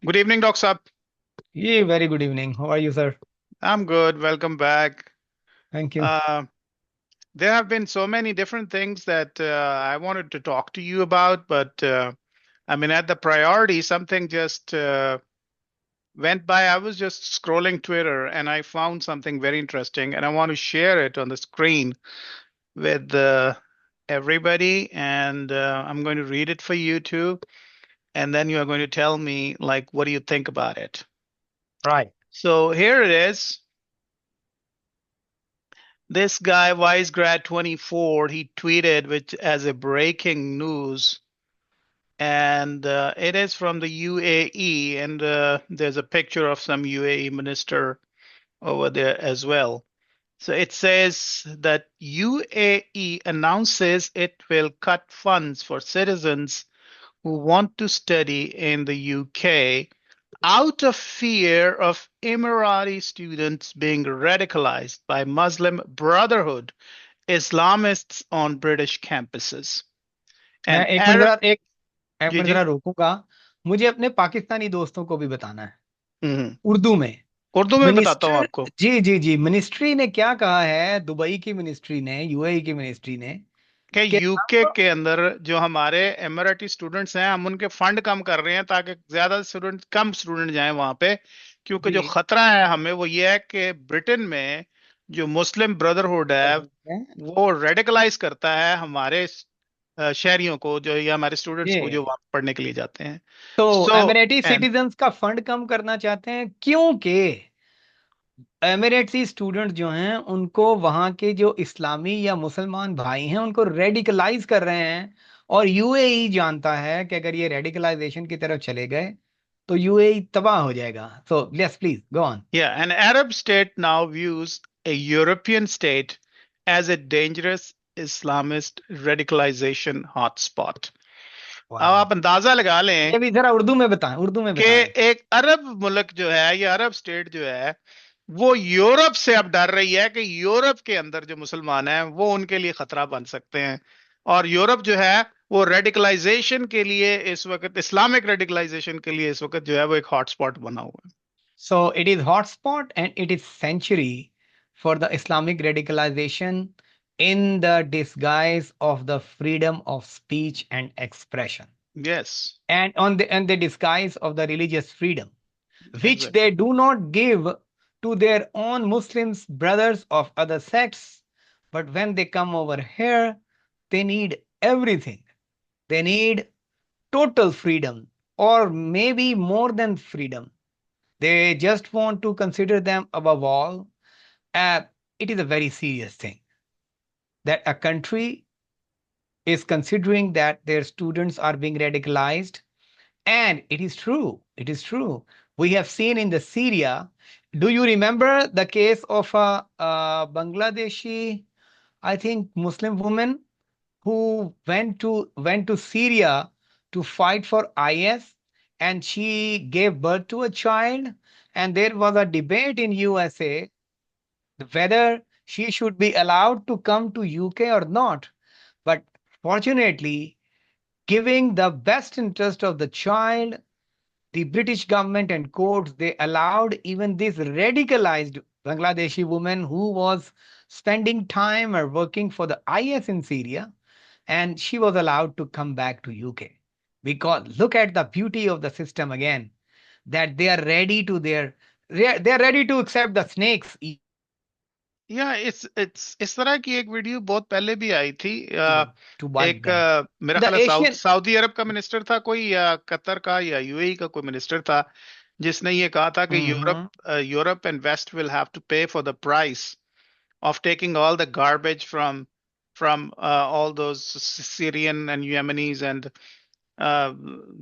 Good evening, Doc Sab. Yeah, very good evening. How are you, sir? I'm good. Welcome back. Thank you. Uh, there have been so many different things that I wanted to talk to you about, but I mean, at the priority, something just went by. I was just scrolling Twitter and I found something very interesting, and I want to share it on the screen with everybody. And I'm going to read it for you too, and then you are going to tell me, like, what do you think about it? Right. So here it is. This guy, WiseGrad24, he tweeted which as a breaking news, and it is from the UAE, and there's a picture of some UAE minister over there as well. So it says that UAE announces it will cut funds for citizens who want to study in the UK out of fear of Emirati students being radicalized by Muslim Brotherhood Islamists on British campuses. मैं And एक minute Arab, जरा एक एक जी minute जी, जरा रोकूंगा। मुझे अपने पाकिस्तानी दोस्तों को भी बताना है हम्म, उर्दू में। उर्दू में बताता हूँ मिनिस्टर आपको जी जी जी, मिनिस्ट्री ने क्या कहा है? दुबई की मिनिस्ट्री ने, यूएई की मिनिस्ट्री ने कि कि यूके के अंदर जो हमारे एमिरेटी स्टूडेंट्स हैं, हम उनके फंड कम कर रहे हैं ताकि ज्यादा स्टूडेंट कम स्टूडेंट जाएं वहां पे, क्योंकि जो जी खतरा है हमें वो ये है कि ब्रिटेन में जो मुस्लिम ब्रदरहुड है वो रेडिकलाइज करता है हमारे शहरियों को, जो या हमारे स्टूडेंट्स को जो जी। वहां पढ़ने के लिए जाते हैं। तो सो एमिरेटी एंड सिटीजन्स का फंड कम करना चाहते हैं क्योंकि एमिरेट्स स्टूडेंट जो हैं उनको वहां के जो इस्लामी या मुसलमान भाई हैं उनको रेडिकलाइज कर रहे हैं। और यूएई जानता है कि अगर ये रेडिकलाइजेशन की तरफ चले गए तो यूएई तबाह हो जाएगा। So yes please go on. Yeah, an Arab state now views a European state as a dangerous Islamist radicalization hotspot. अब वाह, आप अंदाजा लगा लें ये भी जरा उर्दू में बताएं, उर्दू में कि बताएं। एक अरब मुल्क जो है, ये अरब स्टेट जो है, वो यूरोप से अब डर रही है कि यूरोप के अंदर जो मुसलमान हैं वो उनके लिए खतरा बन सकते हैं। और यूरोप जो है वो रेडिकलाइजेशन के लिए इस वक्त, इस्लामिक रेडिकलाइजेशन के लिए इस वक्त जो है वो एक हॉटस्पॉट बना हुआ so it is hotspot and it is sanctuary for the Islamic radicalisation in the disguise of the freedom of speech and expression है। Yes, and on the disguise of the religious freedom, which they exactly. do not give to their own Muslims brothers of other sects. But when they come over here, they need everything. They need total freedom, or maybe more than freedom. They just want to consider them above all. Uh, it is a very serious thing that a country is considering that their students are being radicalized. And it is true. It is true. We have seen in the Syria. Do you remember the case of a Bangladeshi, I think, Muslim woman who went to Syria to fight for IS, and she gave birth to a child, and there was a debate in USA whether she should be allowed to come to UK or not. But fortunately, giving the best interest of the child, the British government and courts, they allowed even this radicalized Bangladeshi woman who was spending time or working for the IS in Syria, and she was allowed to come back to UK. Because look at the beauty of the system again, that they are ready to accept the snakes. या इस तरह की एक video बहुत पहले भी आई थी। To bite एक them. मेरा The ख्याल है Asian, सऊदी अरब का मिनिस्टर था कोई, या कतर का या यूएई का कोई मिनिस्टर था, जिसने ये कहा था कि Europe Mhm. Europe and west will have to pay for the price of taking all the garbage from all those Syrian and Yemenis and uh,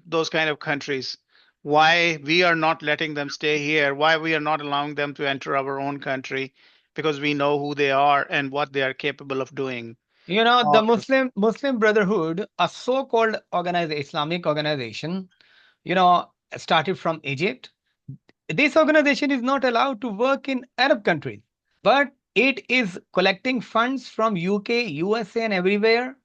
those kind of countries. Why we are not letting them stay here? Why we are not allowing them to enter our own country? Because we know who they are and what they are capable of doing. the Or Muslim Brotherhood, a so-called Islamic organization, started from Egypt. This organization is not allowed to work in Arab countries, but it is collecting funds from UK, USA, and everywhere.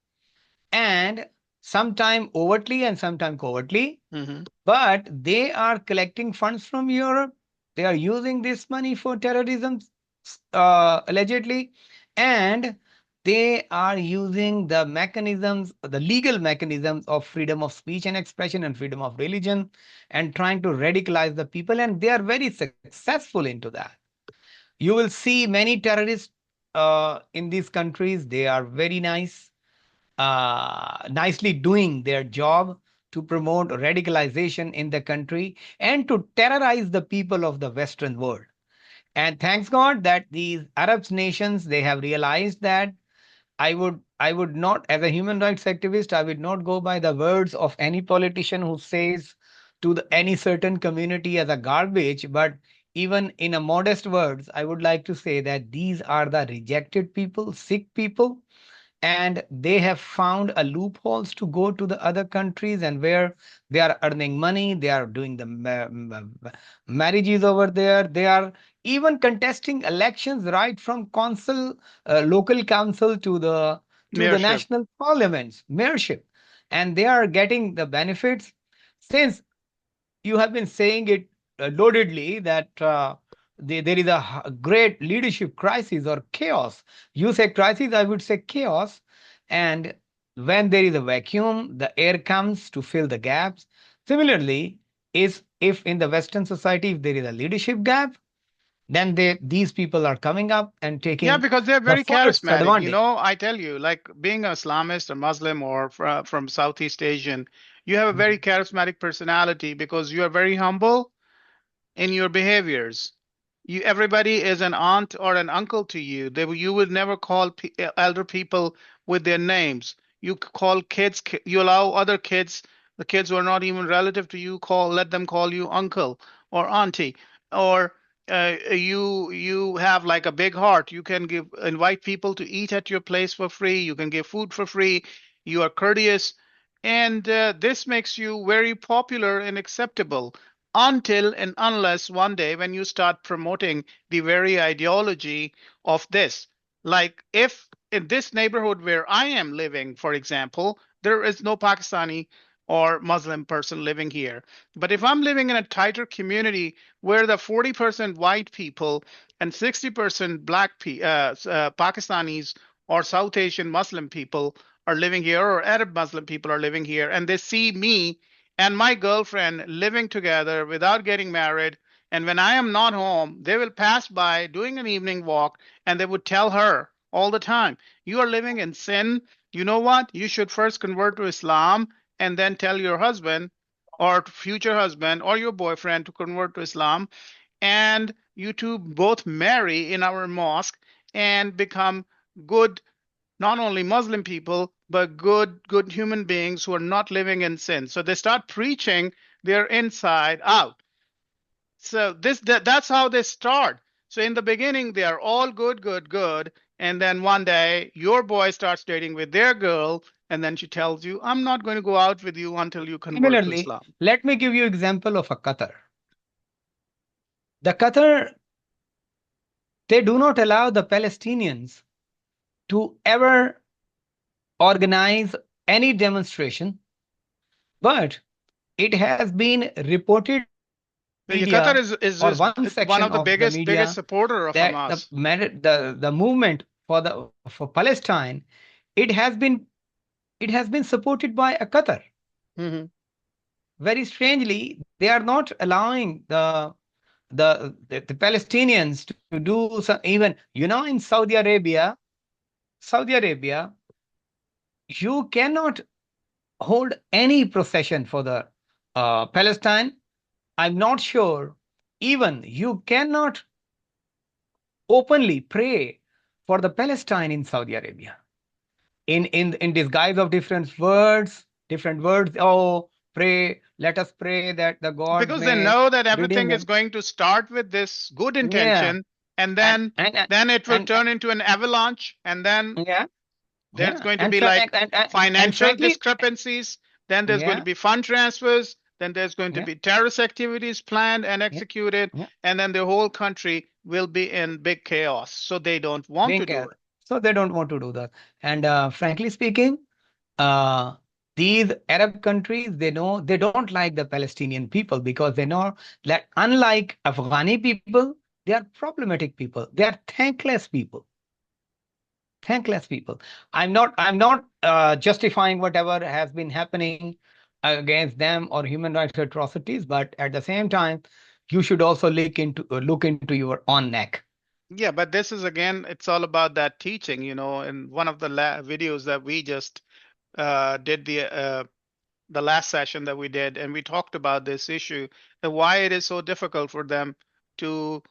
And sometime overtly and sometime covertly, Hmm. but they are collecting funds from Europe. They are using this money for terrorism, allegedly, and they are using the mechanisms, the legal mechanisms of freedom of speech and expression and freedom of religion, and trying to radicalize the people. And they are very successful into that. You will see many terrorists in these countries. They are very nicely doing their job to promote radicalization in the country and to terrorize the people of the Western world. And thanks God that these Arab nations, they have realized that I would not, as a human rights activist, I would not go by the words of any politician who says to any certain community as a garbage, but even in a modest words, I would like to say that these are the rejected people, sick people, and they have found a loopholes to go to the other countries, and where they are earning money, they are doing the marriages over there. They are even contesting elections right from council, local council to the Mayorship. national parliaments, mayorship, and they are getting the benefits. Since you have been saying it loadedly that there is a great leadership crisis or chaos. You say crisis, I would say chaos. And when there is a vacuum, the air comes to fill the gaps. Similarly, is if in the Western society, if there is a leadership gap, then these people are coming up and Yeah, taking because they're the very fullest charismatic. You advantage. know, I tell you, like being an Islamist or Muslim or from Southeast Asian, you have a very Mhm. charismatic personality because you are very humble in your behaviors. Everybody is an aunt or an uncle to you. You would never call elder people with their names. You call kids, you allow other kids, the kids who are not even relative to you, let them call you uncle or auntie, or you have like a big heart. You can invite people to eat at your place for free. You can give food for free. You are courteous, and this makes you very popular and acceptable until and unless one day when you start promoting the very ideology of this. Like if in this neighborhood where I am living, for example, there is no Pakistani or Muslim person living here. But if I'm living in a tighter community where the 40% white people and 60% Pakistanis or South Asian Muslim people are living here, or Arab Muslim people are living here, and they see me and my girlfriend living together without getting married. And when I am not home, they will pass by doing an evening walk and they would tell her all the time, "You are living in sin. You know what? You should first convert to Islam and then tell your husband or future husband or your boyfriend to convert to Islam. And you two both marry in our mosque and become good, not only Muslim people, but good human beings who are not living in sin." So they start preaching their inside out. So that's how they start. So in the beginning, they are all good, good, good. And then one day your boy starts dating with their girl, and then she tells you, "I'm not going to go out with you until you convert to Similarly, Islam." let me give you example of a Qatar. The Qatar, they do not allow the Palestinians to ever organize any demonstration, but it has been reported in the media Qatar or one is section one of of the the media biggest supporter of that the Hamas. the movement for Palestine, it has been it has been supported by a Qatar. Hmm. Very strangely, they are not allowing the Palestinians to do some, even in Saudi Arabia, you cannot hold any procession for the Palestine. I'm not sure. Even you cannot openly pray for the Palestine in Saudi Arabia. In disguise of different words. Oh, pray. Let us pray that the God Because they may know that redeem everything is them. going to start with this good Yeah, intention, and and then and and, then it will and turn into an avalanche, and then yeah, there's yeah, going to be like and financial frankly, discrepancies, then there's going to yeah, be fund transfers, then there's going to yeah, be terrorist activities planned and yeah, executed, yeah. and then the whole country will be in big chaos. So they don't want to Being do care. it. So they don't want to do that. And frankly speaking, uh, these Arab countries, they know they don't like the Palestinian people because they know that unlike Afghani people, they are problematic people. They are thankless people. Thankless people. I'm not justifying whatever has been happening against them or human rights atrocities, but at the same time, you should also look into your own neck. Yeah, but this is again, it's all about that teaching, in one of the videos that we just did the last session that we did, and we talked about this issue, that why it is so difficult for them to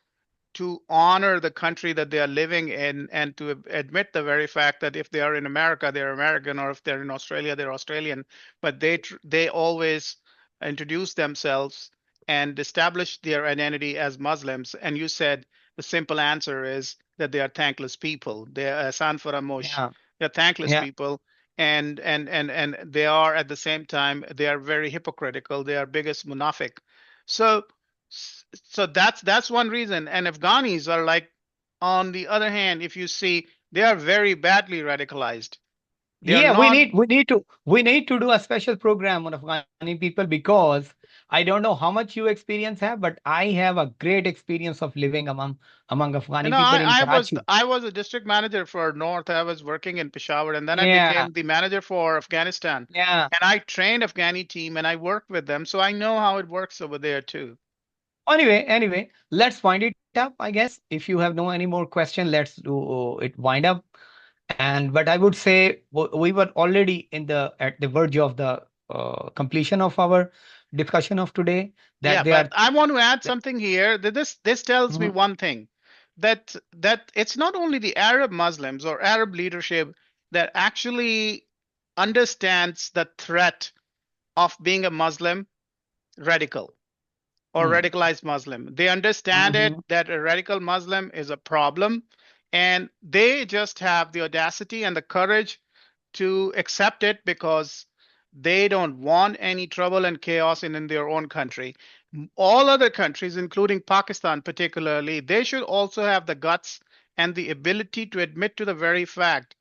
honor the country that they are living in, and to admit the very fact that if they are in America, they're American, or if they're in Australia, they're Australian. But they always introduce themselves and establish their identity as Muslims. And you said the simple answer is that they are thankless people. They are Sanfaramosh. Yeah, They're thankless yeah. people. And they are, at the same time, they are very hypocritical. They are biggest munafik. So so that's one reason. And Afghanis are like, on the other hand, if you see, they are very badly radicalized. They are Yeah, we not. need we need to we need to do a special program on Afghani people because I don't know how much you experience have, but I have a great experience of living among You Afghani know, people in I Karachi. I was a district manager for North. I was working in Peshawar, and then I Yeah, became the manager for Afghanistan. yeah. And I trained Afghani team, and I worked with them, so I know how it works over there too. Anyway, let's wind it up, I guess. If you have no any more question, let's do it wind up. And but I would say we were already at the verge of the completion of our discussion of today. Yeah, That they but are. I want to add something here. That this tells me Mhm. one thing, that it's not only the Arab Muslims or Arab leadership that actually understands the threat of being a Muslim radical or Mm. radicalized Muslim. They understand it, Mhm. that a radical Muslim is a problem, and they just have the audacity and the courage to accept it because they don't want any trouble and chaos in their own country. All other countries, including Pakistan particularly, they should also have the guts and the ability to admit to the very fact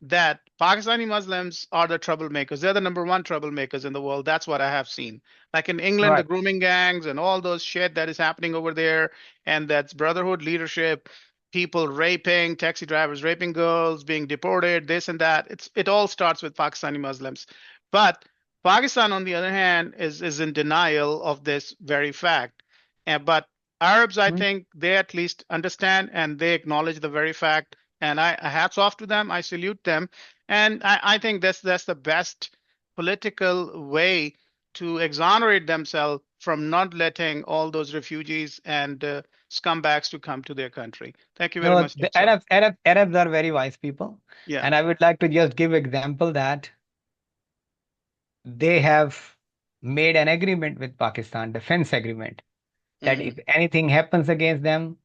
that Pakistani Muslims are the troublemakers. They're the number one troublemakers in the world. That's what I have seen. Like in England, the Right. grooming gangs and all those shit that is happening over there, and that's Brotherhood leadership, people raping, taxi drivers raping girls, being deported, this and that. It all starts with Pakistani Muslims. But Pakistan, on the other hand, is in denial of this very fact. But Arabs, I Mhm. think they at least understand and they acknowledge the very fact, and I hats off to them. I salute them, and I think that's the best political way to exonerate themselves from not letting all those refugees and scumbags to come to their country. Thank you very No, much, the sir. Arabs are very wise people, Yeah. and I would like to just give example that they have made an agreement with Pakistan, defense agreement, that Hmm. if anything happens against them,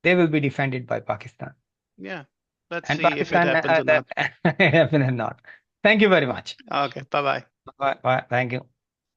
they will be defended by Pakistan. Yeah. Let's And see if it Pakistan, happens or that not. happen or not. Thank you very much. Okay. Bye bye. Bye. Bye. Thank you.